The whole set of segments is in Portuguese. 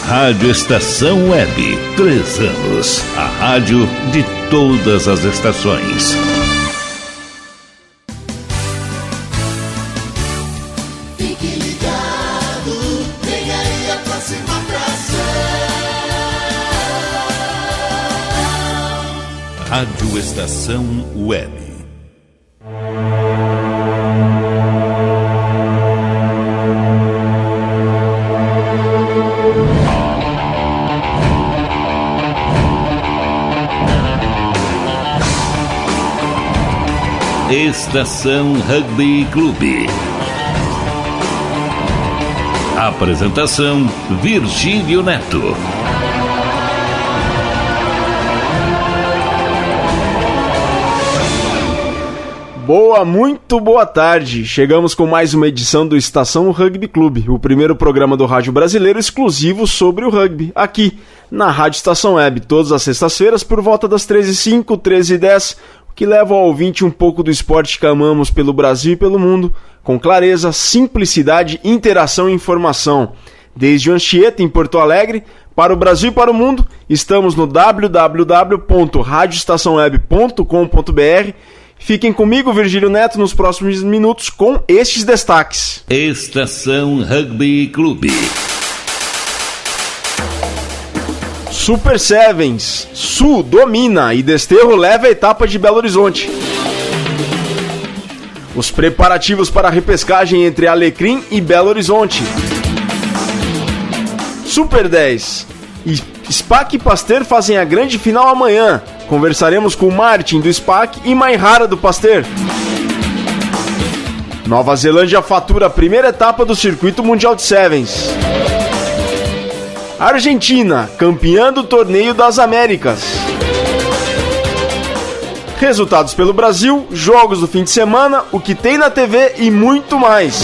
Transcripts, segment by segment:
Rádio Estação Web, 3 anos. A rádio de todas as estações. Fique ligado, vem aí a próxima atração. Rádio Estação Web. Estação Rugby Clube. Apresentação: Virgílio Neto. Muito boa tarde. Chegamos com mais uma edição do Estação Rugby Clube, o primeiro programa do rádio brasileiro exclusivo sobre o rugby, aqui na Rádio Estação Web, todas as sextas-feiras por volta das 13h05, 13h10, que leva ao ouvinte um pouco do esporte que amamos pelo Brasil e pelo mundo, com clareza, simplicidade, interação e informação. Desde o Anchieta, em Porto Alegre, para o Brasil e para o mundo, estamos no www.radioestaçãoweb.com.br. Fiquem comigo, Virgílio Neto, nos próximos minutos com estes destaques. Estação Rugby Clube. Super Sevens, Sul domina e Desterro leva a etapa de Belo Horizonte. Os preparativos para a repescagem entre Alecrim e Belo Horizonte. Super 10 e SPAC e Pasteur fazem a grande final amanhã. Conversaremos com Martin do SPAC e Maihara do Pasteur. Nova Zelândia fatura a primeira etapa do Circuito Mundial de Sevens. Argentina, campeã do Torneio das Américas. Resultados pelo Brasil, jogos do fim de semana, o que tem na TV e muito mais.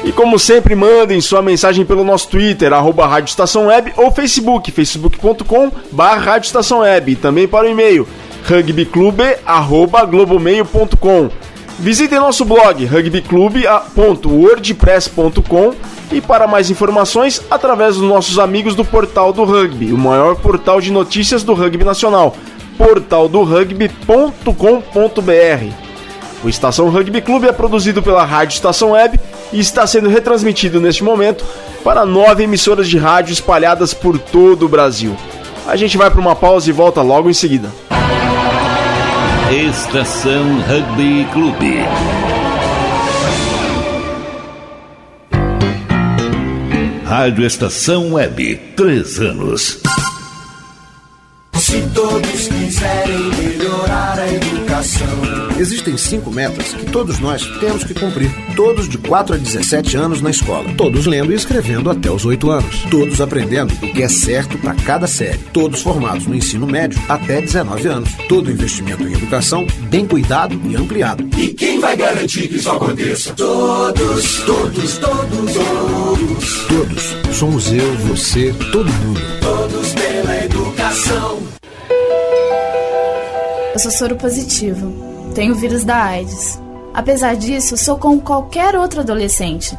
E como sempre, mandem sua mensagem pelo nosso Twitter, @Rádio Estação Web, ou Facebook, facebook.com/Rádio Estação Web, e também para o e-mail, rugbyclube@globomail.com. Visitem nosso blog, rugbyclube.wordpress.com, e para mais informações, através dos nossos amigos do Portal do Rugby, o maior portal de notícias do rugby nacional, portaldorugby.com.br. O Estação Rugby Clube é produzido pela Rádio Estação Web e está sendo retransmitido neste momento para 9 emissoras de rádio espalhadas por todo o Brasil. A gente vai para uma pausa e volta logo em seguida. Estação Rugby Clube. Rádio Estação Web, 3 anos. Se todos quiserem melhorar a educação. Existem 5 metas que todos nós temos que cumprir. Todos de 4 a 17 anos na escola. Todos lendo e escrevendo até os 8 anos. Todos aprendendo o que é certo para cada série. Todos formados no ensino médio até 19 anos. Todo investimento em educação bem cuidado e ampliado. E quem vai garantir que isso aconteça? Todos, todos, todos, todos. Todos. Somos eu, você, todo mundo. Todos pela educação. Eu sou soro positivo. Tenho o vírus da AIDS. Apesar disso, sou como qualquer outro adolescente.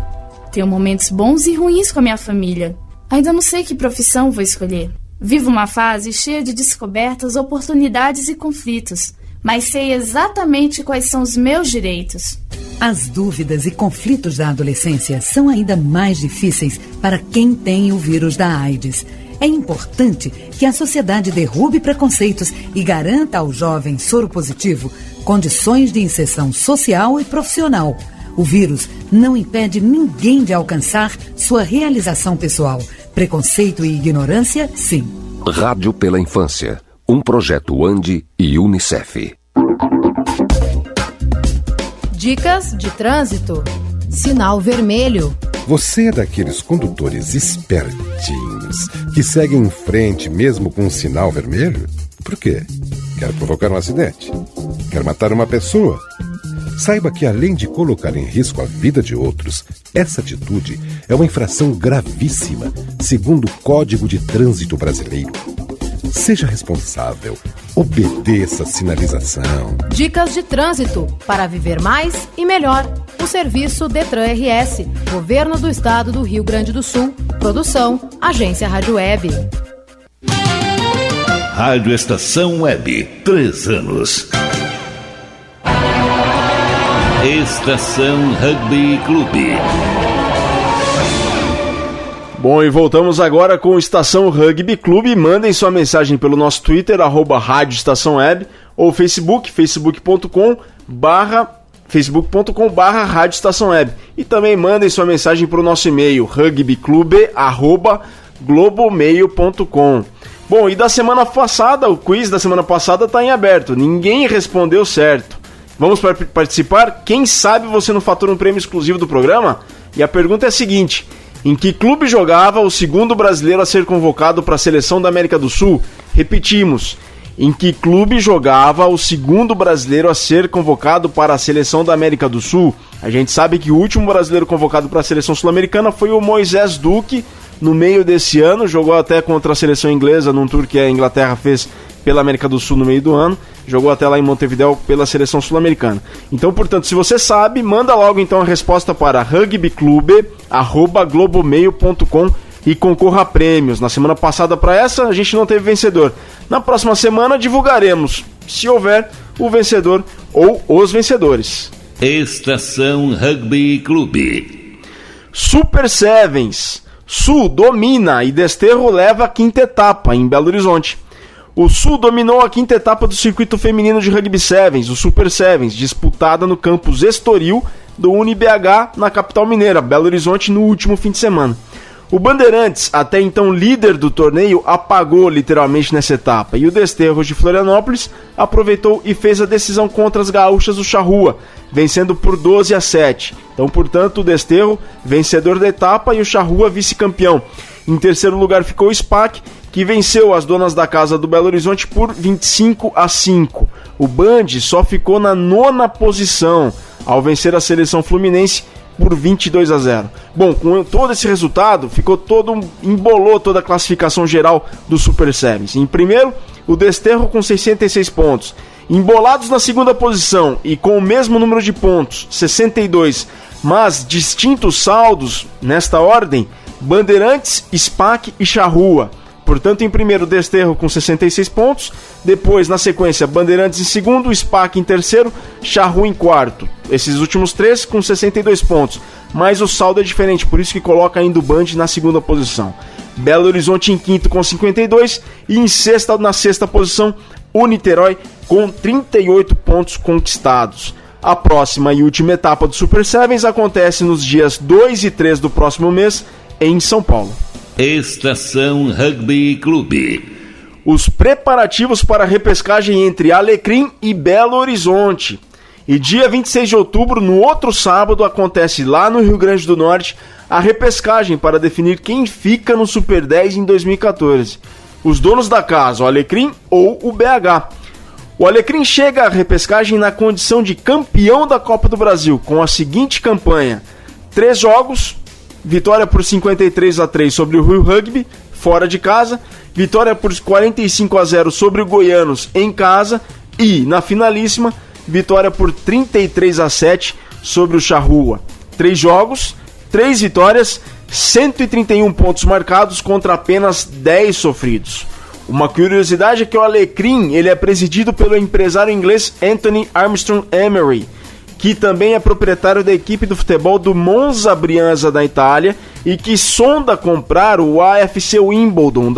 Tenho momentos bons e ruins com a minha família. Ainda não sei que profissão vou escolher. Vivo uma fase cheia de descobertas, oportunidades e conflitos, mas sei exatamente quais são os meus direitos. As dúvidas e conflitos da adolescência são ainda mais difíceis para quem tem o vírus da AIDS. É importante que a sociedade derrube preconceitos e garanta ao jovem soropositivo condições de inserção social e profissional. O vírus não impede ninguém de alcançar sua realização pessoal. Preconceito e ignorância, sim. Rádio pela Infância, um projeto ANDI e Unicef. Dicas de trânsito. Sinal vermelho. Você é daqueles condutores espertinhos que seguem em frente mesmo com um sinal vermelho? Por quê? Quer provocar um acidente? Quer matar uma pessoa? Saiba que, além de colocar em risco a vida de outros, essa atitude é uma infração gravíssima, segundo o Código de Trânsito Brasileiro. Seja responsável. Obedeça a sinalização. Dicas de trânsito para viver mais e melhor. O serviço Detran RS, Governo do Estado do Rio Grande do Sul. Produção, Agência Rádio Web. Rádio Estação Web, 3 anos. Estação Rugby Clube. Bom, e voltamos agora com o Estação Rugby Clube. Mandem sua mensagem pelo nosso Twitter, @Rádio Estação Web, ou facebook.com/Rádio Estação Web. E também mandem sua mensagem para o nosso e-mail, rugbyclube@globomail.com. Bom, e da semana passada, o quiz da semana passada está em aberto. Ninguém respondeu certo. Vamos participar? Quem sabe você não fatura um prêmio exclusivo do programa? E a pergunta é a seguinte: em que clube jogava o segundo brasileiro a ser convocado para a Seleção da América do Sul? Repetimos. Em que clube jogava o segundo brasileiro a ser convocado para a Seleção da América do Sul? A gente sabe que o último brasileiro convocado para a Seleção Sul-Americana foi o Moisés Duque, no meio desse ano. Jogou até contra a seleção inglesa num tour que a Inglaterra fez pela América do Sul no meio do ano. Jogou até lá em Montevidéu pela Seleção Sul-Americana. Então, portanto, se você sabe, manda logo então a resposta para rugbyclube@globomail.com e concorra a prêmios. Na semana passada para essa, a gente não teve vencedor. Na próxima semana divulgaremos, se houver, o vencedor ou os vencedores. Estação Rugby Clube. Super Sevens. Sul domina e Desterro leva a quinta etapa em Belo Horizonte. O Sul dominou a quinta etapa do circuito feminino de Rugby Sevens, o Super Sevens, disputada no campus Estoril do UniBH, na capital mineira, Belo Horizonte, no último fim de semana. O Bandeirantes, até então líder do torneio, apagou literalmente nessa etapa, e o Desterro de Florianópolis aproveitou e fez a decisão contra as gaúchas do Charrua, vencendo por 12-7. Então, portanto, o Desterro, vencedor da etapa, e o Charrua, vice-campeão. Em terceiro lugar ficou o SPAC, que venceu as donas da casa do Belo Horizonte por 25-5. O Band só ficou na 9ª posição, ao vencer a seleção fluminense por 22-0. Bom, com todo esse resultado, embolou toda a classificação geral do Super Sevens. Em primeiro, o Desterro com 66 pontos. Embolados na segunda posição e com o mesmo número de pontos, 62, mas distintos saldos nesta ordem, Bandeirantes, SPAC e Charrua. Portanto, em primeiro, Desterro com 66 pontos. Depois, na sequência, Bandeirantes em segundo, SPAC em terceiro, Charrua em quarto. Esses últimos três com 62 pontos. Mas o saldo é diferente, por isso que coloca ainda o Band na segunda posição. Belo Horizonte em quinto com 52. E na sexta posição, o Niterói com 38 pontos conquistados. A próxima e última etapa do Super Sevens acontece nos dias 2 e 3 do próximo mês, em São Paulo. Estação Rugby Clube. Os preparativos para a repescagem entre Alecrim e Belo Horizonte. E dia 26 de outubro, no outro sábado, acontece lá no Rio Grande do Norte a repescagem para definir quem fica no Super 10 em 2014. Os donos da casa, o Alecrim ou o BH. O Alecrim chega à repescagem na condição de campeão da Copa do Brasil, com a seguinte campanha: 3 jogos, vitória por 53-3 sobre o Rio Rugby, fora de casa, vitória por 45-0 sobre o Goianos, em casa, e, na finalíssima, vitória por 33-7 sobre o Charrua. 3 jogos, 3 vitórias, 131 pontos marcados contra apenas 10 sofridos. Uma curiosidade é que o Alecrim ele é presidido pelo empresário inglês Anthony Armstrong Emery, que também é proprietário da equipe do futebol do Monza Brianza da Itália e que sonda comprar o AFC Wimbledon,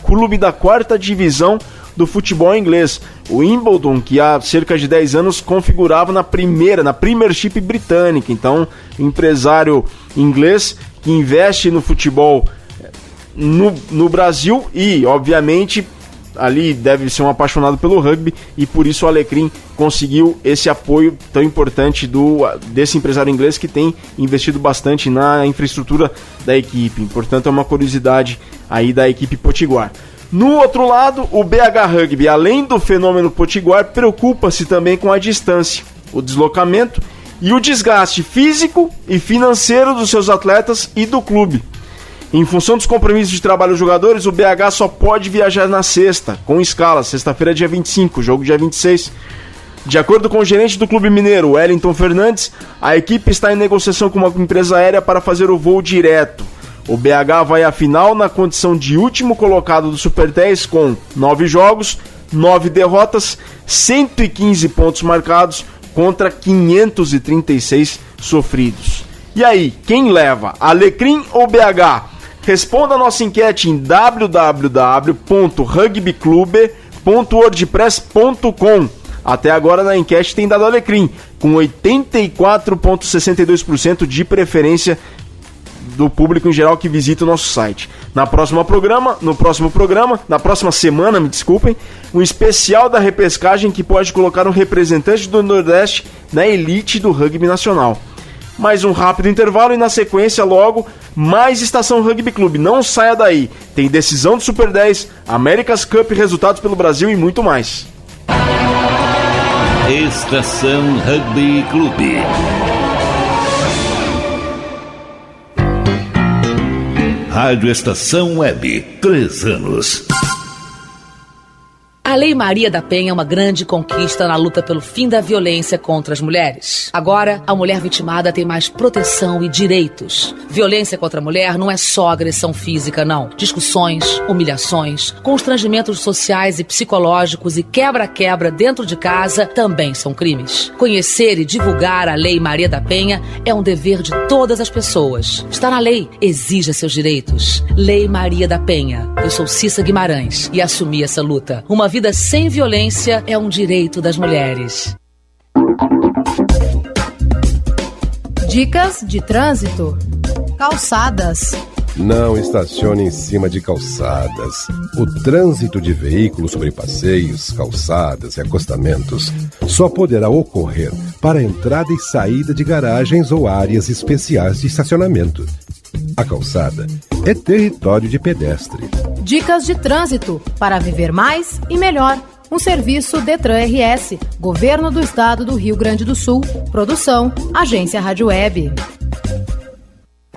clube da 4ª divisão do futebol inglês. O Wimbledon, que há cerca de 10 anos configurava na Premiership britânica. Então, empresário inglês que investe no futebol no Brasil e, obviamente, ali deve ser um apaixonado pelo rugby e por isso o Alecrim conseguiu esse apoio tão importante desse empresário inglês que tem investido bastante na infraestrutura da equipe. Portanto, é uma curiosidade aí da equipe potiguar. No outro lado, o BH Rugby, além do fenômeno potiguar, preocupa-se também com a distância, o deslocamento e o desgaste físico e financeiro dos seus atletas e do clube. Em função dos compromissos de trabalho dos jogadores, o BH só pode viajar na sexta, com escala. Sexta-feira é dia 25, jogo dia 26. De acordo com o gerente do Clube Mineiro, Wellington Fernandes, a equipe está em negociação com uma empresa aérea para fazer o voo direto. O BH vai à final na condição de último colocado do Super 10 com 9 jogos, 9 derrotas, 115 pontos marcados contra 536 sofridos. E aí, quem leva? Alecrim ou BH? Responda a nossa enquete em www.rugbyclube.wordpress.com. Até agora na enquete tem dado Alecrim, com 84,62% de preferência do público em geral que visita o nosso site. Na próxima semana, um especial da repescagem que pode colocar um representante do Nordeste na elite do rugby nacional. Mais um rápido intervalo e na sequência logo mais Estação Rugby Clube. Não saia daí. Tem decisão do Super 10, America's Cup, resultados pelo Brasil e muito mais. Estação Rugby Clube. Rádio Estação Web, 3 anos. A Lei Maria da Penha é uma grande conquista na luta pelo fim da violência contra as mulheres. Agora, a mulher vitimada tem mais proteção e direitos. Violência contra a mulher não é só agressão física, não. Discussões, humilhações, constrangimentos sociais e psicológicos e quebra-quebra dentro de casa também são crimes. Conhecer e divulgar a Lei Maria da Penha é um dever de todas as pessoas. Está na lei, exija seus direitos. Lei Maria da Penha. Eu sou Cissa Guimarães e assumi essa luta. Uma vida sem violência é um direito das mulheres. Dicas de trânsito. Calçadas. Não estacione em cima de calçadas. O trânsito de veículos sobre passeios, calçadas e acostamentos só poderá ocorrer para entrada e saída de garagens ou áreas especiais de estacionamento. A calçada é território de pedestre. Dicas de trânsito para viver mais e melhor. Um serviço Detran RS, Governo do Estado do Rio Grande do Sul. Produção, Agência Rádio Web.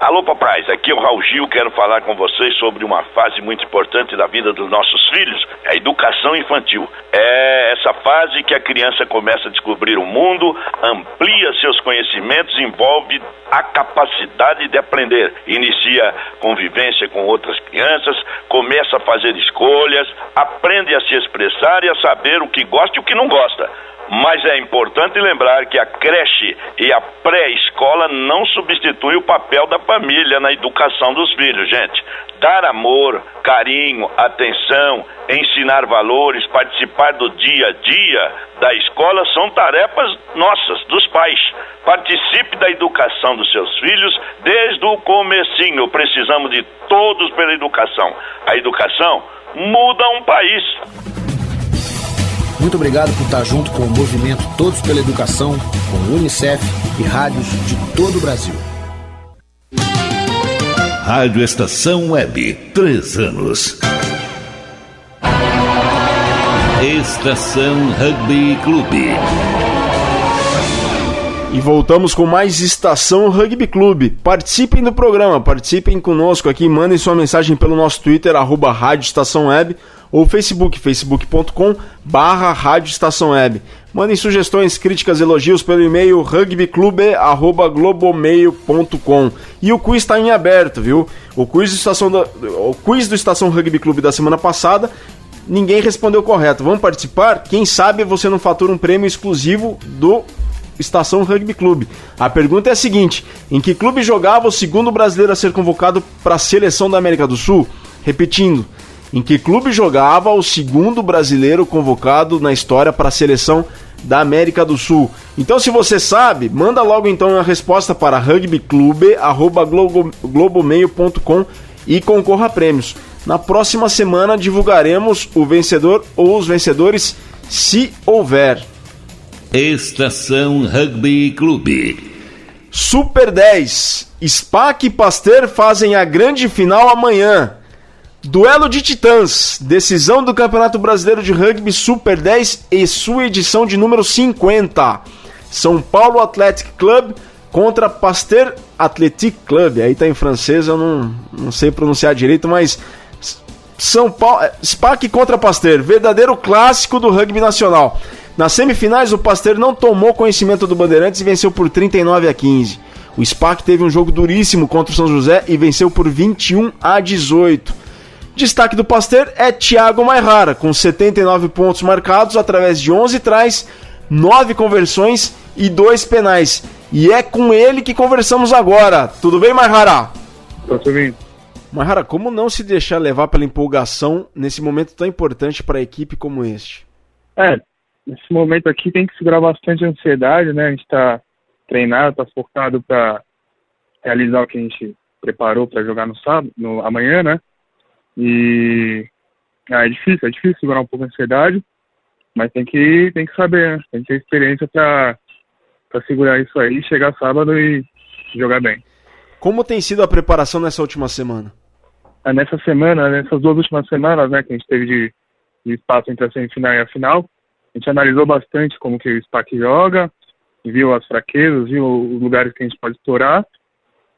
Alô, papais, aqui é o Raul Gil, quero falar com vocês sobre uma fase muito importante da vida dos nossos filhos, a educação infantil. É essa fase que a criança começa a descobrir o mundo, amplia seus conhecimentos, envolve a capacidade de aprender, inicia convivência com outras crianças, começa a fazer escolhas, aprende a se expressar e a saber o que gosta e o que não gosta. Mas é importante lembrar que a creche e a pré-escola não substituem o papel da família na educação dos filhos, gente. Dar amor, carinho, atenção, ensinar valores, participar do dia a dia da escola são tarefas nossas, dos pais. Participe da educação dos seus filhos desde o comecinho. Precisamos de todos pela educação. A educação muda um país. Muito obrigado por estar junto com o movimento Todos pela Educação, com o Unicef e rádios de todo o Brasil. Rádio Estação Web, 3 anos. Estação Rugby Clube. E voltamos com mais Estação Rugby Clube. Participem do programa, participem conosco aqui, mandem sua mensagem pelo nosso Twitter, @Rádio Estação Web, ou facebook.com/Rádio Estação Web. Mandem sugestões, críticas, elogios pelo e-mail rugbyclube@globomail.com. E o quiz está em aberto, viu? O quiz do Estação Rugby Clube da semana passada, ninguém respondeu correto. Vamos participar? Quem sabe você não fatura um prêmio exclusivo do Estação Rugby Clube. A pergunta é a seguinte: em que clube jogava o segundo brasileiro a ser convocado para a seleção da América do Sul? Repetindo, em que clube jogava o segundo brasileiro convocado na história para a seleção da América do Sul? Então, se você sabe, manda logo então a resposta para rugbyclube@globomail.com e concorra a prêmios. Na próxima semana divulgaremos o vencedor ou os vencedores, se houver. Estação Rugby Clube. Super 10. SPAC e Pasteur fazem a grande final amanhã. Duelo de Titãs, decisão do Campeonato Brasileiro de Rugby Super 10 e sua edição de número 50. São Paulo Athletic Club contra Pasteur Athletic Club. Aí tá em francês, eu não sei pronunciar direito, mas São Paulo, SPAC contra Pasteur, verdadeiro clássico do rugby nacional. Nas semifinais, o Pasteur não tomou conhecimento do Bandeirantes e venceu por 39-15. O SPAC teve um jogo duríssimo contra o São José e venceu por 21-18. Destaque do Pasteur é Thiago Mairara, com 79 pontos marcados através de 11 tries, 9 conversões e 2 penais. E é com ele que conversamos agora. Tudo bem, Mairara? Tudo bem. Mairara, como não se deixar levar pela empolgação nesse momento tão importante para a equipe como este? Nesse momento aqui tem que segurar bastante a ansiedade, né? A gente está treinado, está focado para realizar o que a gente preparou para jogar no sábado, amanhã, né? E é difícil segurar um pouco a ansiedade, mas tem que saber, né? Tem que ter experiência para segurar isso aí, chegar sábado e jogar bem. Como tem sido a preparação nessa última semana? Nessas 2 últimas semanas, né, que a gente teve de espaço entre a semifinal e a final, a gente analisou bastante como que o SPAC joga, viu as fraquezas, viu os lugares que a gente pode explorar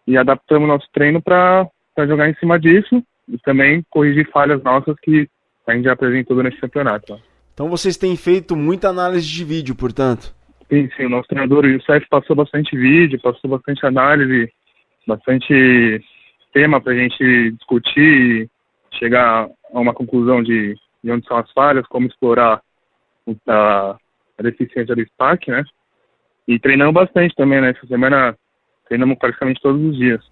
e adaptamos nosso treino para jogar em cima disso e também corrigir falhas nossas que a gente já apresentou nesse campeonato. Então vocês têm feito muita análise de vídeo, portanto? Sim, o nosso treinador, o Youssef, passou bastante vídeo, passou bastante análise, bastante tema para a gente discutir e chegar a uma conclusão de onde são as falhas, como explorar a deficiência do SPAC, né? E treinamos bastante também, né? Essa semana treinamos praticamente todos os dias.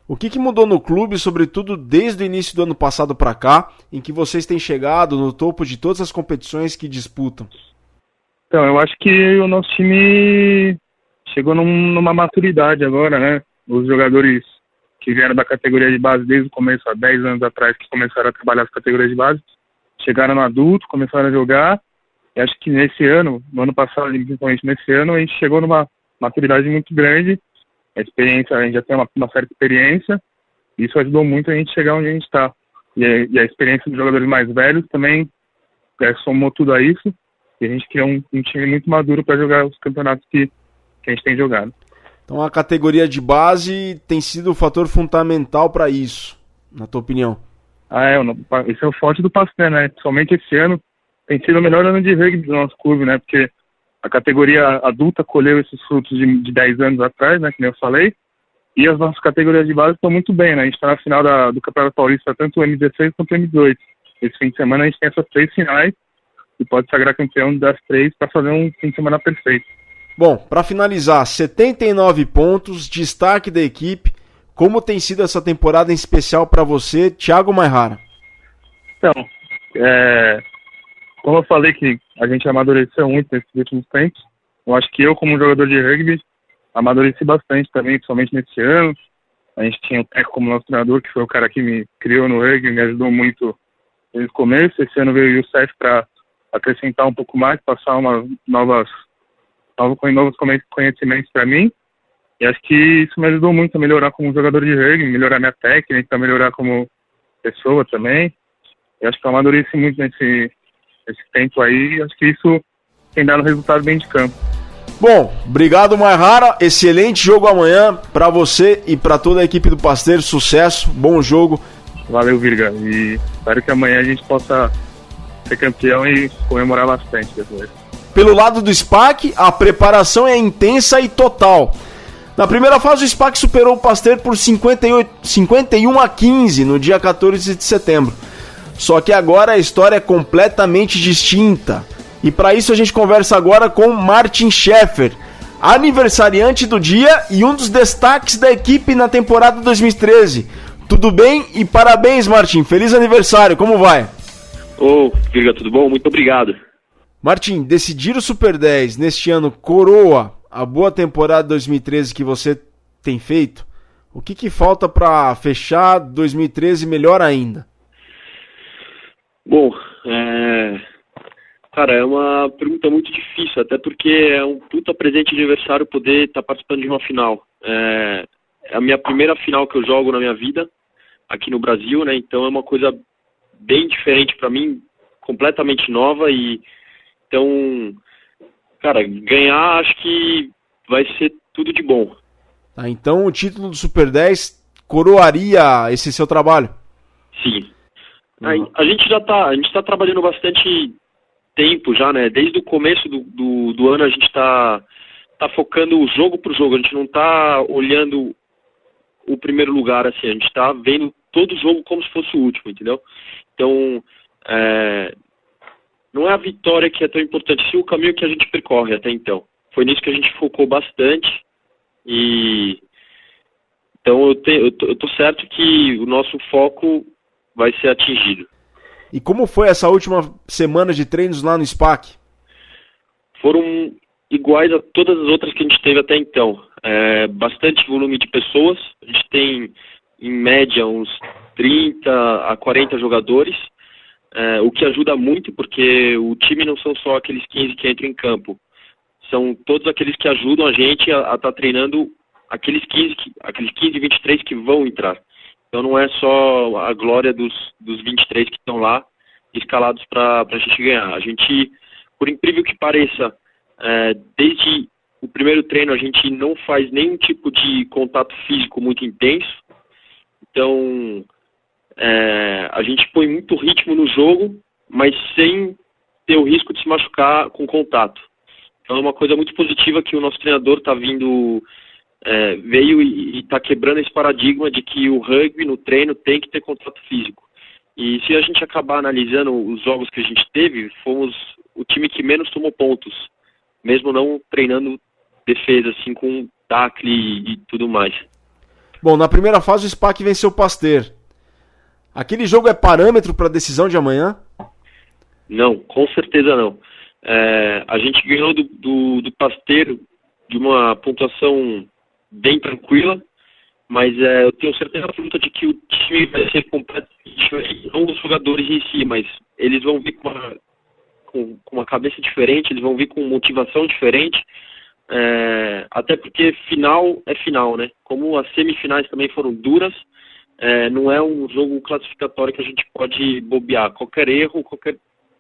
O que mudou no clube, sobretudo desde o início do ano passado para cá, em que vocês têm chegado no topo de todas as competições que disputam? Então, eu acho que o nosso time chegou numa maturidade agora, né? Os jogadores que vieram da categoria de base desde o começo, há 10 anos atrás, que começaram a trabalhar as categorias de base, chegaram no adulto, começaram a jogar. E acho que nesse ano, no ano passado, principalmente nesse ano, a gente chegou numa maturidade muito grande. A gente já tem uma certa experiência. E isso ajudou muito a gente chegar onde a gente está. E a experiência dos jogadores mais velhos também somou tudo a isso. E a gente criou um time muito maduro para jogar os campeonatos que a gente tem jogado. Então a categoria de base tem sido o fator fundamental para isso, na tua opinião? Esse é o forte do Pasteur, né? Somente esse ano tem sido o melhor ano de rugby do nosso clube, né? Porque a categoria adulta colheu esses frutos de 10 anos atrás, né? Que nem eu falei. E as nossas categorias de base estão muito bem, né? A gente está na final do Campeonato Paulista, tanto o M16 quanto o M18. Esse fim de semana a gente tem essas 3 finais e pode sagrar campeão das 3 para fazer um fim de semana perfeito. Bom, para finalizar, 79 pontos, destaque da equipe. Como tem sido essa temporada em especial para você, Thiago Mairara? Então, como eu falei que a gente amadureceu muito nesses últimos tempos, eu acho que eu, como jogador de rugby, amadureci bastante também, principalmente nesse ano. A gente tinha o Teco como nosso treinador, que foi o cara que me criou no rugby, me ajudou muito desde o começo. Esse ano veio o Youssef para acrescentar um pouco mais, passar novos conhecimentos para mim. E acho que isso me ajudou muito a melhorar como jogador de rugby, melhorar minha técnica, melhorar como pessoa também. E acho que eu amadureci muito nesse tempo aí. Acho que isso tem dado resultado bem de campo. Bom, obrigado, Mairara. Excelente jogo amanhã para você e para toda a equipe do Pasteur. Sucesso, bom jogo. Valeu, Virga. E espero que amanhã a gente possa ser campeão e comemorar bastante depois. Pelo lado do SPAC, a preparação é intensa e total. Na primeira fase, o SPAC superou o Pasteur por 51-15 no dia 14 de setembro. Só que agora a história é completamente distinta. E para isso a gente conversa agora com Martin Scheffer, aniversariante do dia e um dos destaques da equipe na temporada 2013. Tudo bem e parabéns, Martin. Feliz aniversário, como vai? Virga, tudo bom? Muito obrigado. Martin, decidir o Super 10 neste ano coroa a boa temporada 2013 que você tem feito. O que falta para fechar 2013 melhor ainda? Bom, cara, é uma pergunta muito difícil, até porque é um puta presente de aniversário poder estar participando de uma final. É a minha primeira final que eu jogo na minha vida, aqui no Brasil, né? Então é uma coisa bem diferente para mim, completamente nova. E então, cara, ganhar acho que vai ser tudo de bom. Tá, então o título do Super 10 coroaria esse seu trabalho? Sim. A gente está trabalhando bastante tempo já, né? Desde o começo do ano a gente tá focando o jogo por jogo, a gente não tá olhando o primeiro lugar assim, a gente tá vendo todo o jogo como se fosse o último, entendeu? Então, não é a vitória que é tão importante, sim o caminho que a gente percorre até então. Foi nisso que a gente focou bastante e então eu tô certo que o nosso foco vai ser atingido. E como foi essa última semana de treinos lá no SPAC? Foram iguais a todas as outras que a gente teve até então. Bastante volume de pessoas, a gente tem em média uns 30 a 40 jogadores, o que ajuda muito porque o time não são só aqueles 15 que entram em campo, são todos aqueles que ajudam a gente a estar treinando aqueles 15, 23 que vão entrar. Então não é só a glória dos 23 que estão lá escalados para a gente ganhar. A gente, por incrível que pareça, desde o primeiro treino a gente não faz nenhum tipo de contato físico muito intenso. Então a gente põe muito ritmo no jogo, mas sem ter o risco de se machucar com contato. Então é uma coisa muito positiva que o nosso treinador está vindo... veio e está quebrando esse paradigma de que o rugby no treino tem que ter contato físico. E se a gente acabar analisando os jogos que a gente teve, fomos o time que menos tomou pontos, mesmo não treinando defesa, assim, com tackle e tudo mais. Bom, na primeira fase o SPAC venceu o Pasteur. Aquele jogo é parâmetro para a decisão de amanhã? Não, com certeza não. A gente ganhou do Pasteur de uma pontuação bem tranquila, mas eu tenho certeza absoluta de que o time vai ser completamente diferente, não os jogadores em si, mas eles vão vir com uma cabeça diferente, eles vão vir com motivação diferente, até porque final é final, né? Como as semifinais também foram duras, não é um jogo classificatório que a gente pode bobear. Qualquer erro, qualquer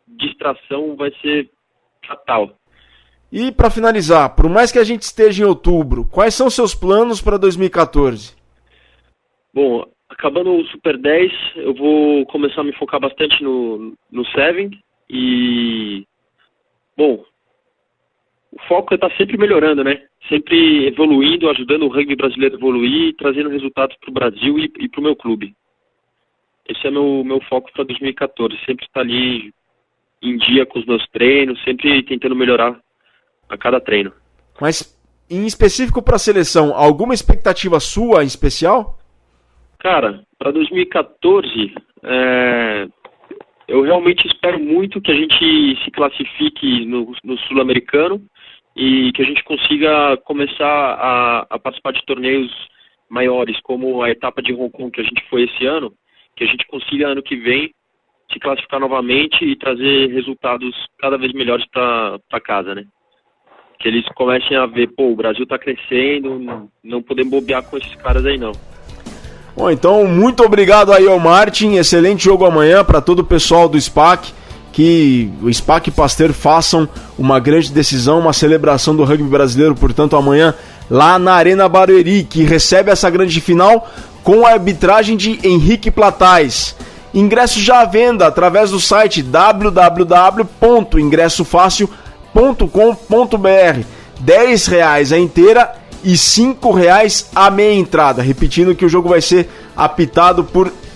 distração vai ser fatal. E para finalizar, por mais que a gente esteja em outubro, quais são seus planos para 2014? Bom, acabando o Super 10, eu vou começar a me focar bastante no 7 e, bom, o foco é estar sempre melhorando, né? Sempre evoluindo, ajudando o rugby brasileiro a evoluir, trazendo resultados para o Brasil e para o meu clube. Esse é meu foco para 2014, sempre estar ali em dia com os meus treinos, sempre tentando melhorar a cada treino. Mas, em específico para a seleção, alguma expectativa sua em especial? Cara, para 2014, eu realmente espero muito que a gente se classifique no Sul-Americano e que a gente consiga começar a participar de torneios maiores, como a etapa de Hong Kong que a gente foi esse ano, que a gente consiga ano que vem se classificar novamente e trazer resultados cada vez melhores para casa, né? Que eles comecem a ver, o Brasil está crescendo, não podemos bobear com esses caras aí não. Bom, então muito obrigado aí ao Martin, excelente jogo amanhã para todo o pessoal do SPAC, que o SPAC e Pasteur façam uma grande decisão, uma celebração do rugby brasileiro, portanto amanhã lá na Arena Barueri, que recebe essa grande final com a arbitragem de Henrique Platais. Ingressos já à venda através do site www.ingressofácil.com.br, R$10 a inteira e R$5 a meia entrada. Repetindo que o jogo vai ser apitado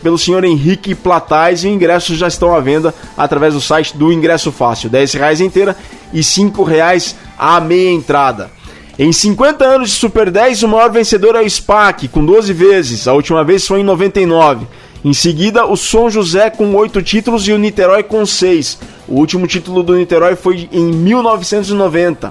pelo senhor Henrique Platais e os ingressos já estão à venda através do site do Ingresso Fácil, R$10 a inteira e R$5 a meia entrada. Em 50 anos de Super 10, o maior vencedor é o SPAC, com 12 vezes, a última vez foi em 99. Em seguida, o São José com 8 títulos e o Niterói com 6. O último título do Niterói foi em 1990.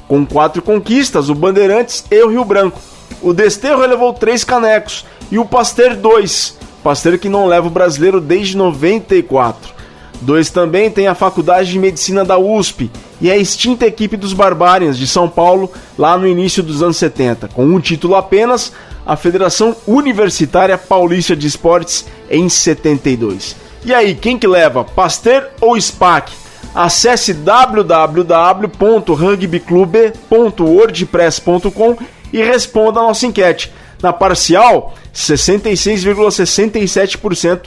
Com 4 conquistas, o Bandeirantes e o Rio Branco. O Desterro levou 3 canecos e o Pasteur 2. Pasteur que não leva o brasileiro desde 94. 2 também tem a Faculdade de Medicina da USP e a extinta equipe dos Barbarians de São Paulo lá no início dos anos 70. Com um título apenas, a Federação Universitária Paulista de Esportes em 72. E aí, quem que leva? Pasteur ou SPAC? Acesse www.rugbyclube.wordpress.com e responda a nossa enquete. Na parcial, 66,67%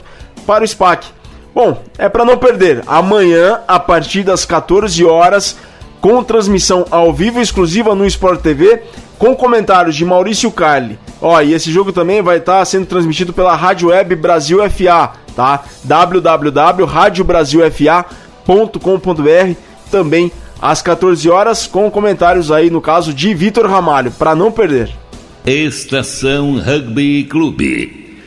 para o SPAC. Bom, é para não perder. Amanhã, a partir das 14 horas, com transmissão ao vivo exclusiva no Sport TV, com comentários de Maurício Carli. E esse jogo também vai estar sendo transmitido pela Rádio Web Brasil FA, tá? www.radiobrasilfa.com.br, também às 14 horas, com comentários aí, no caso, de Vitor Ramalho, para não perder. Estação Rugby Clube.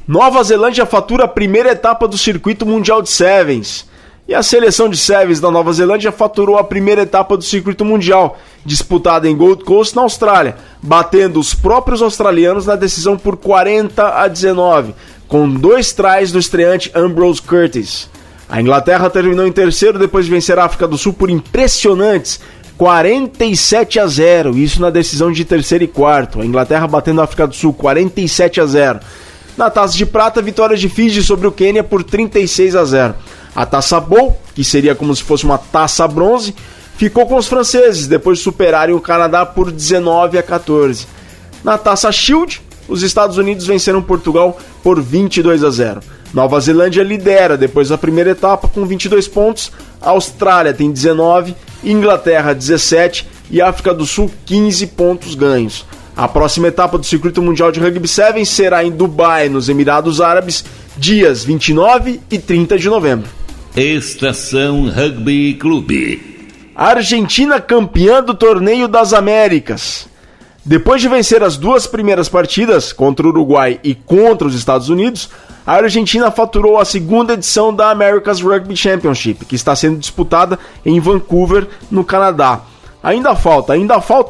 Nova Zelândia fatura a primeira etapa do Circuito Mundial de Sevens. E a seleção de Sevens da Nova Zelândia faturou a primeira etapa do Circuito Mundial, disputada em Gold Coast, na Austrália, batendo os próprios australianos na decisão por 40-19, com 2 tries do estreante Ambrose Curtis. A Inglaterra terminou em terceiro depois de vencer a África do Sul por impressionantes 47-0, isso na decisão de terceiro e quarto. A Inglaterra batendo a África do Sul 47-0. Na Taça de Prata, vitória de Fiji sobre o Quênia por 36-0. A Taça Bowl, que seria como se fosse uma Taça Bronze, ficou com os franceses, depois de superarem o Canadá por 19-14. Na Taça Shield, os Estados Unidos venceram Portugal por 22-0. Nova Zelândia lidera depois da primeira etapa com 22 pontos, a Austrália tem 19, Inglaterra 17 e África do Sul 15 pontos ganhos. A próxima etapa do Circuito Mundial de Rugby 7 será em Dubai, nos Emirados Árabes, dias 29 e 30 de novembro. Estação Rugby Clube. Argentina campeã do Torneio das Américas. Depois de vencer as 2 primeiras partidas, contra o Uruguai e contra os Estados Unidos, a Argentina faturou a segunda edição da America's Rugby Championship, que está sendo disputada em Vancouver, no Canadá. Ainda falta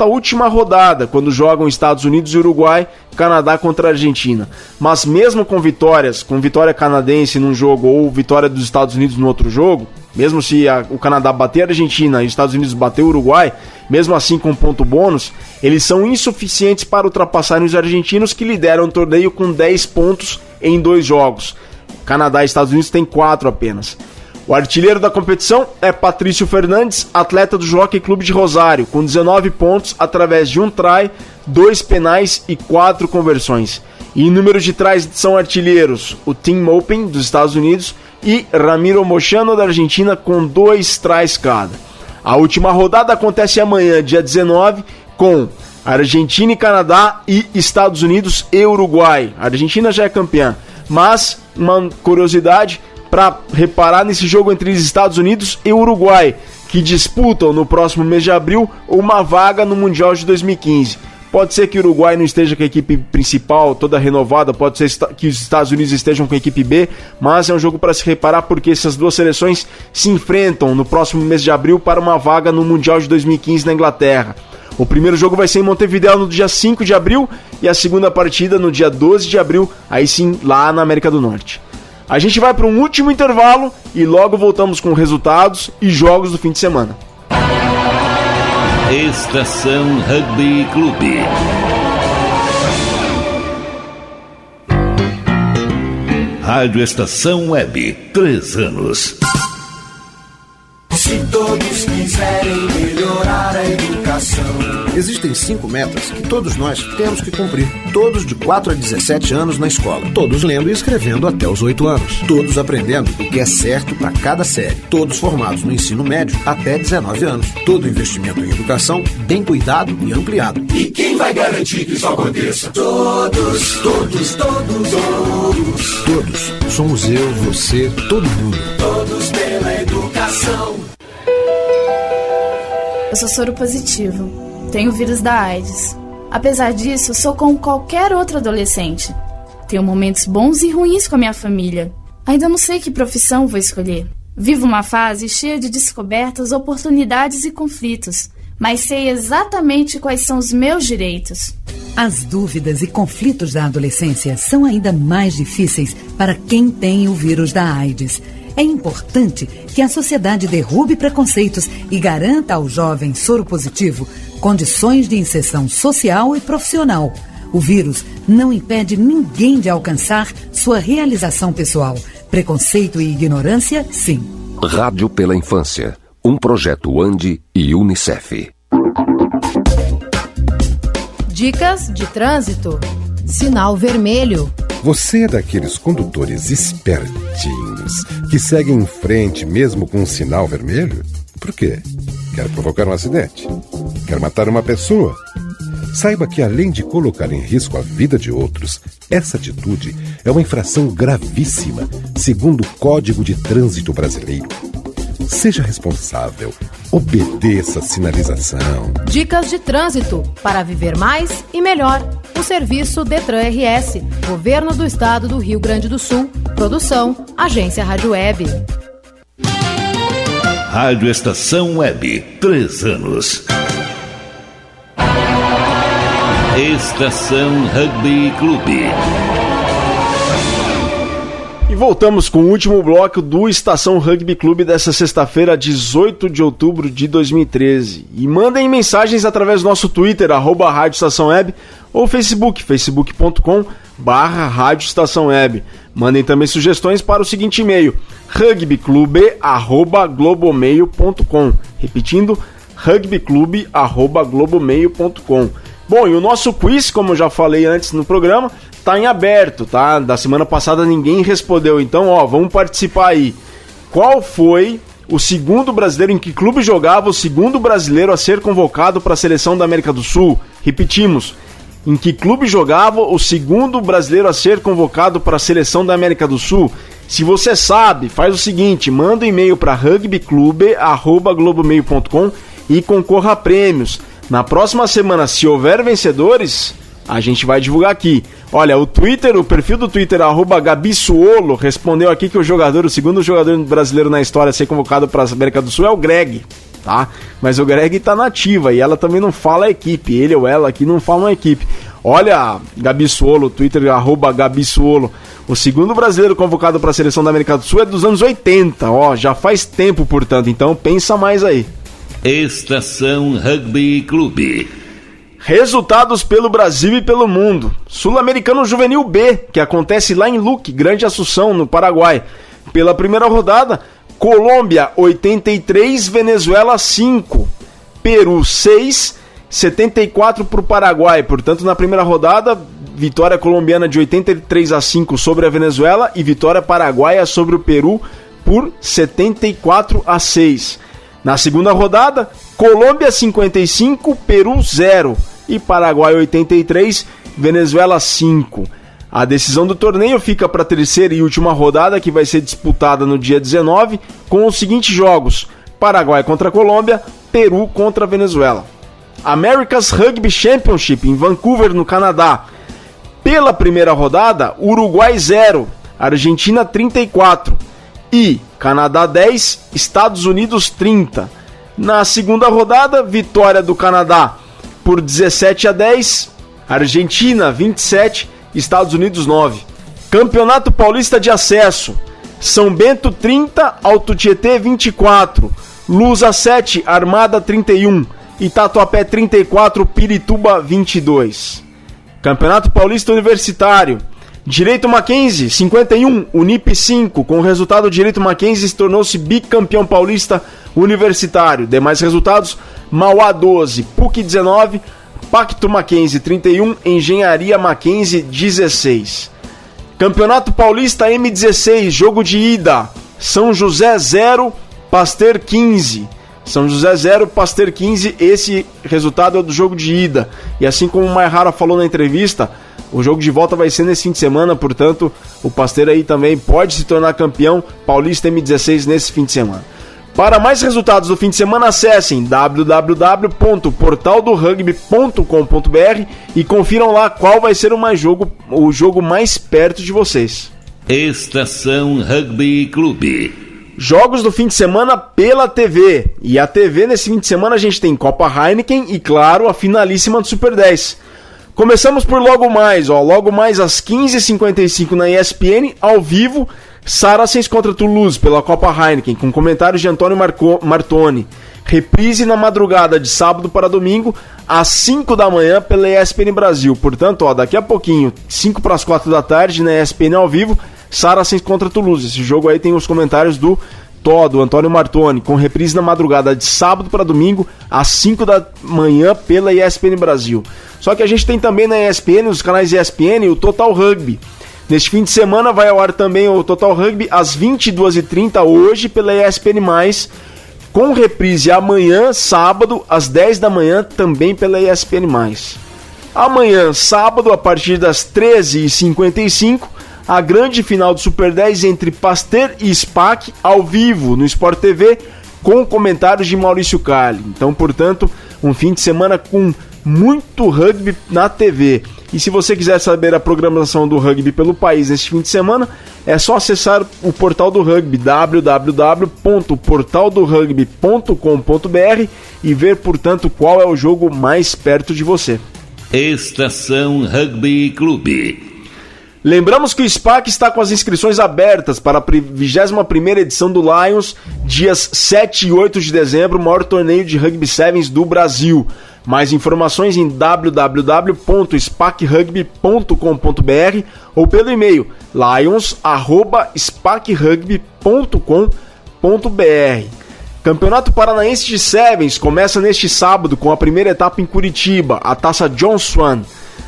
a última rodada, quando jogam Estados Unidos e Uruguai, Canadá contra a Argentina. Mas mesmo com vitória canadense num jogo ou vitória dos Estados Unidos no outro jogo, mesmo se o Canadá bater a Argentina e os Estados Unidos bater o Uruguai, mesmo assim com ponto bônus, eles são insuficientes para ultrapassarem os argentinos, que lideram o torneio com 10 pontos em 2 jogos. Canadá e Estados Unidos têm 4 apenas. O artilheiro da competição é Patrício Fernandes, atleta do Jockey Clube de Rosário, com 19 pontos através de 1 try, 2 penais e 4 conversões. E em número de tries são artilheiros o Tim Maupin, dos Estados Unidos, e Ramiro Mochano, da Argentina, com 2 tries cada. A última rodada acontece amanhã, dia 19, com Argentina e Canadá e Estados Unidos e Uruguai. A Argentina já é campeã, mas uma curiosidade para reparar nesse jogo entre os Estados Unidos e o Uruguai, que disputam no próximo mês de abril uma vaga no Mundial de 2015. Pode ser que o Uruguai não esteja com a equipe principal toda renovada, pode ser que os Estados Unidos estejam com a equipe B, mas é um jogo para se reparar porque essas duas seleções se enfrentam no próximo mês de abril para uma vaga no Mundial de 2015 na Inglaterra. O primeiro jogo vai ser em Montevideo no dia 5 de abril e a segunda partida no dia 12 de abril, aí sim lá na América do Norte. A gente vai para um último intervalo e logo voltamos com resultados e jogos do fim de semana. Estação Rugby Clube. Rádio Estação Web, 3 anos. Se todos quiserem melhorar a educação. Existem 5 metas que todos nós temos que cumprir. Todos de 4 a 17 anos na escola. Todos lendo e escrevendo até os 8 anos. Todos aprendendo o que é certo para cada série. Todos formados no ensino médio até 19 anos. Todo investimento em educação bem cuidado e ampliado. E quem vai garantir que isso aconteça? Todos, todos, todos, todos. Todos. Somos eu, você, todo mundo. Todos pela educação. Eu sou soro positivo. Tenho o vírus da AIDS. Apesar disso, sou como qualquer outro adolescente. Tenho momentos bons e ruins com a minha família. Ainda não sei que profissão vou escolher. Vivo uma fase cheia de descobertas, oportunidades e conflitos, mas sei exatamente quais são os meus direitos. As dúvidas e conflitos da adolescência são ainda mais difíceis para quem tem o vírus da AIDS. É importante que a sociedade derrube preconceitos e garanta ao jovem soropositivo condições de inserção social e profissional. O vírus não impede ninguém de alcançar sua realização pessoal. Preconceito e ignorância, sim. Rádio pela Infância, um projeto ANDI e UNICEF. Dicas de trânsito. Sinal vermelho. Você é daqueles condutores espertinhos que seguem em frente mesmo com um sinal vermelho? Por quê? Quer provocar um acidente? Quer matar uma pessoa? Saiba que, além de colocar em risco a vida de outros, essa atitude é uma infração gravíssima, segundo o Código de Trânsito Brasileiro. Seja responsável. Obedeça a sinalização. Dicas de trânsito para viver mais e melhor. O serviço Detran RS, Governo do Estado do Rio Grande do Sul. Produção, Agência Rádio Web. Rádio Estação Web, 3 anos. Estação Rugby Clube. E voltamos com o último bloco do Estação Rugby Clube dessa sexta-feira, 18 de outubro de 2013. E mandem mensagens através do nosso Twitter, @Rádio Estação Web, ou Facebook, facebook.com/Rádio Estação Web. Mandem também sugestões para o seguinte e-mail, rugbyclube@globomail.com. Repetindo, rugbyclube@globomail.com. Bom, e o nosso quiz, como eu já falei antes no programa, tá em aberto, tá? Da semana passada ninguém respondeu, então, vamos participar aí. Qual foi o segundo brasileiro, em que clube jogava o segundo brasileiro a ser convocado para a seleção da América do Sul? Repetimos, em que clube jogava o segundo brasileiro a ser convocado para a seleção da América do Sul? Se você sabe, faz o seguinte, manda um e-mail para rugbyclube@globomail.com e concorra a prêmios. Na próxima semana, se houver vencedores, a gente vai divulgar aqui. Olha, o perfil do Twitter, @Gabisuolo, respondeu aqui que o segundo jogador brasileiro na história a ser convocado para a América do Sul é o Greg, tá? Mas o Greg tá na ativa e ela também não fala a equipe, ele ou ela aqui não falam a equipe. Olha, Gabisuolo, Twitter, @Gabisuolo, o segundo brasileiro convocado para a seleção da América do Sul é dos anos 80, já faz tempo, portanto, então pensa mais aí. Estação Rugby Clube. Resultados pelo Brasil e pelo mundo. Sul-Americano Juvenil B, que acontece lá em Luque, Grande Assunção, no Paraguai. Pela primeira rodada, Colômbia 83, Venezuela 5, Peru 6, 74 para o Paraguai. Portanto, na primeira rodada, vitória colombiana de 83-5 sobre a Venezuela e vitória paraguaia sobre o Peru por 74-6. Na segunda rodada, Colômbia 55, Peru 0 e Paraguai 83, Venezuela 5. A decisão do torneio fica para a terceira e última rodada, que vai ser disputada no dia 19, com os seguintes jogos: Paraguai contra Colômbia, Peru contra Venezuela. America's Rugby Championship em Vancouver, no Canadá. Pela primeira rodada, Uruguai 0, Argentina 34 e Canadá 10, Estados Unidos 30. Na segunda rodada, vitória do Canadá por 17-10, Argentina 27, Estados Unidos 9. Campeonato Paulista de Acesso, São Bento 30, Alto Tietê 24, Lusa 7, Armada 31, Itatuapé 34, Pirituba 22. Campeonato Paulista Universitário, Direito Mackenzie 51, Unip 5. Com o resultado, Direito Mackenzie se tornou-se bicampeão paulista universitário. Demais resultados: Mauá 12, PUC 19, Pacto Mackenzie 31, Engenharia Mackenzie 16. Campeonato Paulista M16, jogo de ida, São José 0, Pasteur 15. São José 0, Pasteur 15, esse resultado é do jogo de ida. E assim como o Maihara falou na entrevista, o jogo de volta vai ser nesse fim de semana, portanto, o Pasteur aí também pode se tornar campeão paulista M16 nesse fim de semana. Para mais resultados do fim de semana, acessem www.portaldorugby.com.br e confiram lá qual vai ser o jogo mais perto de vocês. Estação Rugby Clube. Jogos do fim de semana pela TV. E a TV nesse fim de semana a gente tem Copa Heineken e, claro, a finalíssima do Super 10. Começamos por logo mais às 15h55 na ESPN, ao vivo, Saracens contra Toulouse pela Copa Heineken, com comentários de Antônio Martoni. Reprise na madrugada de sábado para domingo, às 5 da manhã pela ESPN Brasil. Portanto, daqui a pouquinho, 5 para as 4 da tarde, na ESPN ao vivo, Saracens contra Toulouse. Esse jogo aí tem os comentários do Totó, do Antônio Martoni, com reprise na madrugada de sábado para domingo, às 5 da manhã, pela ESPN Brasil. Só que a gente tem também na ESPN, nos canais ESPN, o Total Rugby. Neste fim de semana vai ao ar também o Total Rugby às 22h30, hoje, pela ESPN+, com reprise amanhã, sábado, às 10 da manhã, também pela ESPN+. Amanhã, sábado, a partir das 13h55, a grande final do Super 10 entre Pasteur e SPAC, ao vivo, no Sport TV, com comentários de Maurício Carli. Então, portanto, um fim de semana com muito rugby na TV. E se você quiser saber a programação do rugby pelo país neste fim de semana, é só acessar o portal do rugby, www.portaldorugby.com.br, e ver, portanto, qual é o jogo mais perto de você. Estação Rugby Clube. Lembramos que o SPAC está com as inscrições abertas para a 21ª edição do Lions, dias 7 e 8 de dezembro, o maior torneio de Rugby Sevens do Brasil. Mais informações em www.spacrugby.com.br ou pelo e-mail lions@spacrugby.com.br. Campeonato Paranaense de Sevens começa neste sábado com a primeira etapa em Curitiba, a Taça John Swan.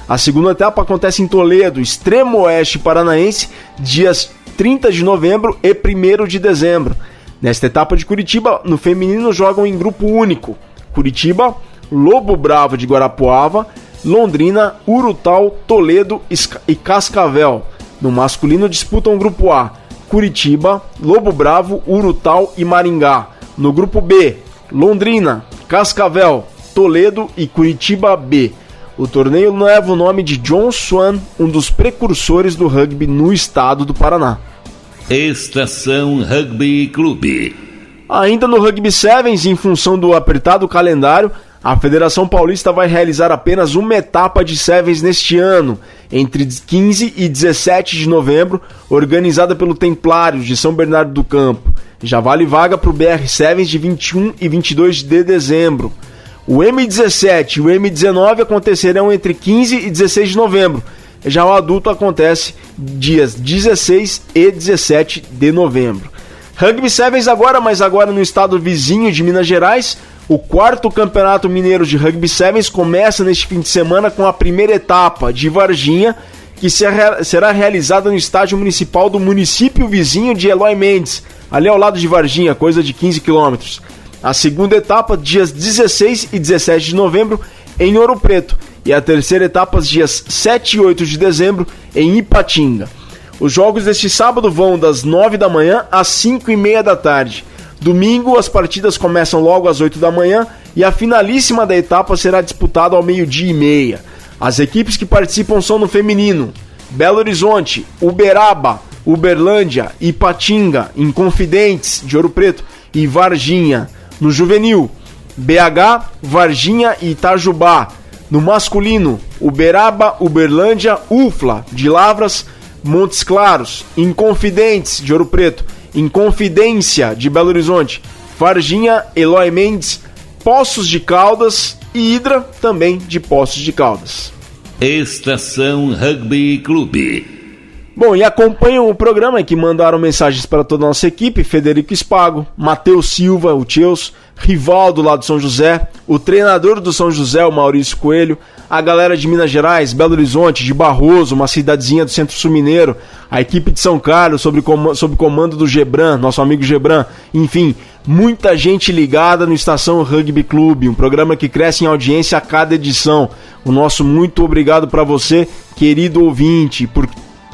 A segunda etapa acontece em Toledo, extremo oeste paranaense, dias 30 de novembro e 1º de dezembro. Nesta etapa de Curitiba, no feminino jogam em grupo único: Curitiba, Lobo Bravo de Guarapuava, Londrina, Urutau, Toledo e Cascavel. No masculino disputam o grupo A: Curitiba, Lobo Bravo, Urutau e Maringá. No grupo B, Londrina, Cascavel, Toledo e Curitiba B. O torneio leva o nome de John Swan, um dos precursores do rugby no estado do Paraná. Estação Rugby Clube. Ainda no Rugby Sevens, em função do apertado calendário, a Federação Paulista vai realizar apenas uma etapa de Sevens neste ano, entre 15 e 17 de novembro, organizada pelo Templários de São Bernardo do Campo. Já vale vaga para o BR Sevens de 21 e 22 de dezembro. O M17 e o M19 acontecerão entre 15 e 16 de novembro. Já o adulto acontece dias 16 e 17 de novembro. Rugby Sevens agora, mas agora no estado vizinho de Minas Gerais. O 4º Campeonato Mineiro de Rugby Sevens começa neste fim de semana com a primeira etapa de Varginha, que será realizada no estádio municipal do município vizinho de Eloy Mendes, ali ao lado de Varginha, coisa de 15 quilômetros. A segunda etapa, dias 16 e 17 de novembro, em Ouro Preto. E a terceira etapa, dias 7 e 8 de dezembro, em Ipatinga. Os jogos deste sábado vão das 9 da manhã às 5h30 da tarde. Domingo, as partidas começam logo às 8 da manhã e a finalíssima da etapa será disputada ao 12h30. As equipes que participam são no feminino: Belo Horizonte, Uberaba, Uberlândia, Ipatinga, Inconfidentes de Ouro Preto e Varginha. No juvenil, BH, Varginha e Itajubá. No masculino, Uberaba, Uberlândia, Ufla de Lavras, Montes Claros, Inconfidentes de Ouro Preto, Inconfidência de Belo Horizonte, Varginha, Eloy Mendes, Poços de Caldas e Hidra, também de Poços de Caldas. Estação Rugby Clube. Bom, e acompanham o programa que mandaram mensagens para toda a nossa equipe: Federico Spago, Matheus Silva, o Tcheus, Rivaldo lá do São José, o treinador do São José, o Maurício Coelho, a galera de Minas Gerais, Belo Horizonte, de Barroso, uma cidadezinha do Centro-Sul Mineiro, a equipe de São Carlos, sob comando do Gebran, nosso amigo Gebran, enfim, muita gente ligada no Estação Rugby Clube, um programa que cresce em audiência a cada edição. O nosso muito obrigado para você, querido ouvinte,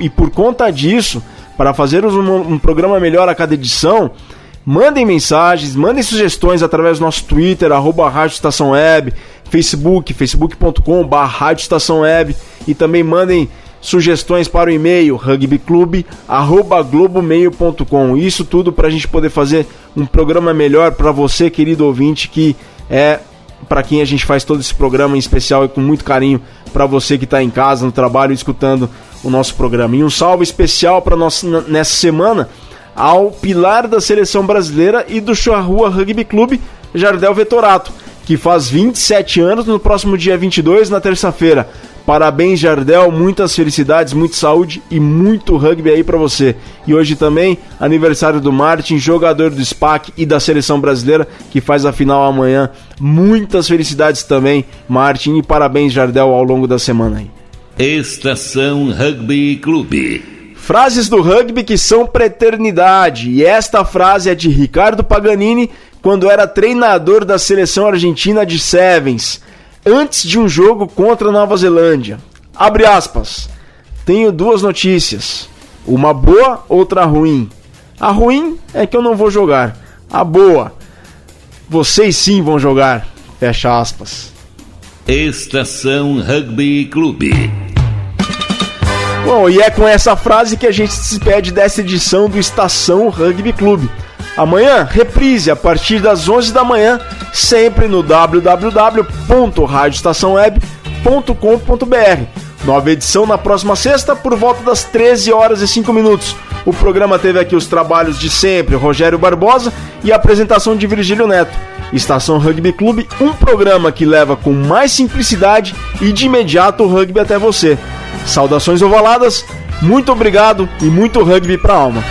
e por conta disso, para fazermos um programa melhor a cada edição, mandem mensagens, mandem sugestões através do nosso Twitter, @Rádio Estação Web, facebook.com/Rádio Estação Web, e também mandem sugestões para o e-mail rugbyclube@globomail.com. Isso tudo para a gente poder fazer um programa melhor para você, querido ouvinte, que é para quem a gente faz todo esse programa em especial e com muito carinho para você que está em casa, no trabalho, escutando o nosso programa. E um salve especial para nós nessa semana ao pilar da seleção brasileira e do Charrua Rugby Clube, Jardel Vettorato, que faz 27 anos no próximo dia 22, na terça-feira. Parabéns, Jardel, muitas felicidades, muita saúde e muito rugby aí pra você. E hoje também, aniversário do Martin, jogador do SPAC e da Seleção Brasileira, que faz a final amanhã. Muitas felicidades também, Martin, e parabéns, Jardel, ao longo da semana aí. Estação Rugby Clube. Frases do rugby que são pra eternidade. E esta frase é de Ricardo Paganini, quando era treinador da seleção argentina de Sevens, antes de um jogo contra a Nova Zelândia. Abre aspas. Tenho duas notícias. Uma boa, outra ruim. A ruim é que eu não vou jogar. A boa, vocês sim vão jogar. Fecha aspas. Estação Rugby Clube. Bom, e é com essa frase que a gente se despede dessa edição do Estação Rugby Clube. Amanhã, reprise a partir das 11 da manhã, sempre no www.radioestaçãoweb.com.br. Nova edição na próxima sexta, por volta das 13h05. O programa teve aqui os trabalhos de sempre, Rogério Barbosa e a apresentação de Virgílio Neto. Estação Rugby Clube, um programa que leva com mais simplicidade e de imediato o rugby até você. Saudações ovaladas, muito obrigado e muito rugby pra alma.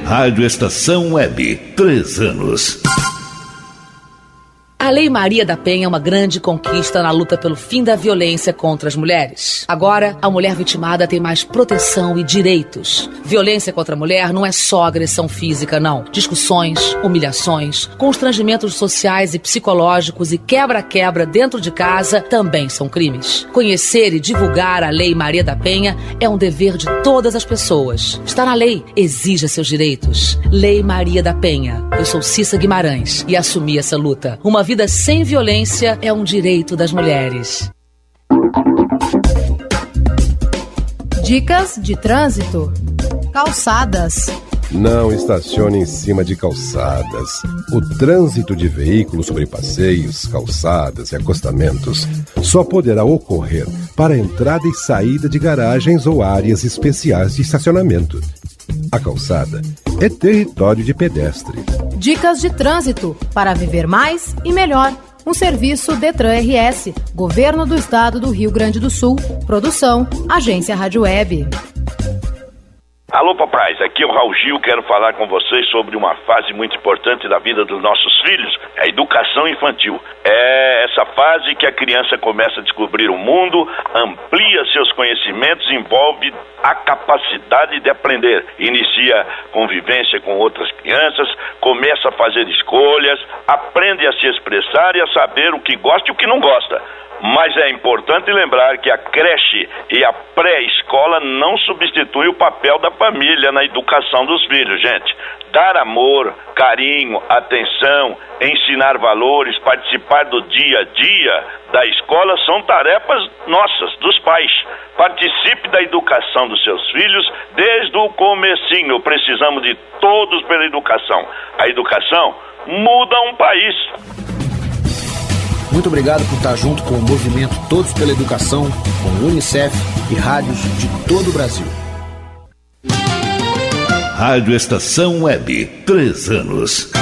Rádio Estação Web, 3 anos. A Lei Maria da Penha é uma grande conquista na luta pelo fim da violência contra as mulheres. Agora, a mulher vitimada tem mais proteção e direitos. Violência contra a mulher não é só agressão física, não. Discussões, humilhações, constrangimentos sociais e psicológicos e quebra-quebra dentro de casa também são crimes. Conhecer e divulgar a Lei Maria da Penha é um dever de todas as pessoas. Está na lei, exija seus direitos. Lei Maria da Penha. Eu sou Cissa Guimarães e assumi essa luta. Uma vida sem violência é um direito das mulheres. Dicas de trânsito. Calçadas. Não estacione em cima de calçadas. O trânsito de veículos sobre passeios, calçadas e acostamentos só poderá ocorrer para entrada e saída de garagens ou áreas especiais de estacionamento. A calçada é território de pedestre. Dicas de trânsito para viver mais e melhor. Um serviço Detran RS, Governo do Estado do Rio Grande do Sul. Produção, Agência Rádio Web. Alô, papais, aqui é o Raul Gil, quero falar com vocês sobre uma fase muito importante da vida dos nossos filhos, a educação infantil. É essa fase que a criança começa a descobrir o mundo, amplia seus conhecimentos, envolve a capacidade de aprender, inicia convivência com outras crianças, começa a fazer escolhas, aprende a se expressar e a saber o que gosta e o que não gosta. Mas é importante lembrar que a creche e a pré-escola não substituem o papel da família na educação dos filhos, gente. Dar amor, carinho, atenção, ensinar valores, participar do dia a dia da escola são tarefas nossas, dos pais. Participe da educação dos seus filhos desde o comecinho. Precisamos de todos pela educação. A educação muda um país. Muito obrigado por estar junto com o movimento Todos pela Educação, com o Unicef e rádios de todo o Brasil. Rádio Estação Web, 3 anos.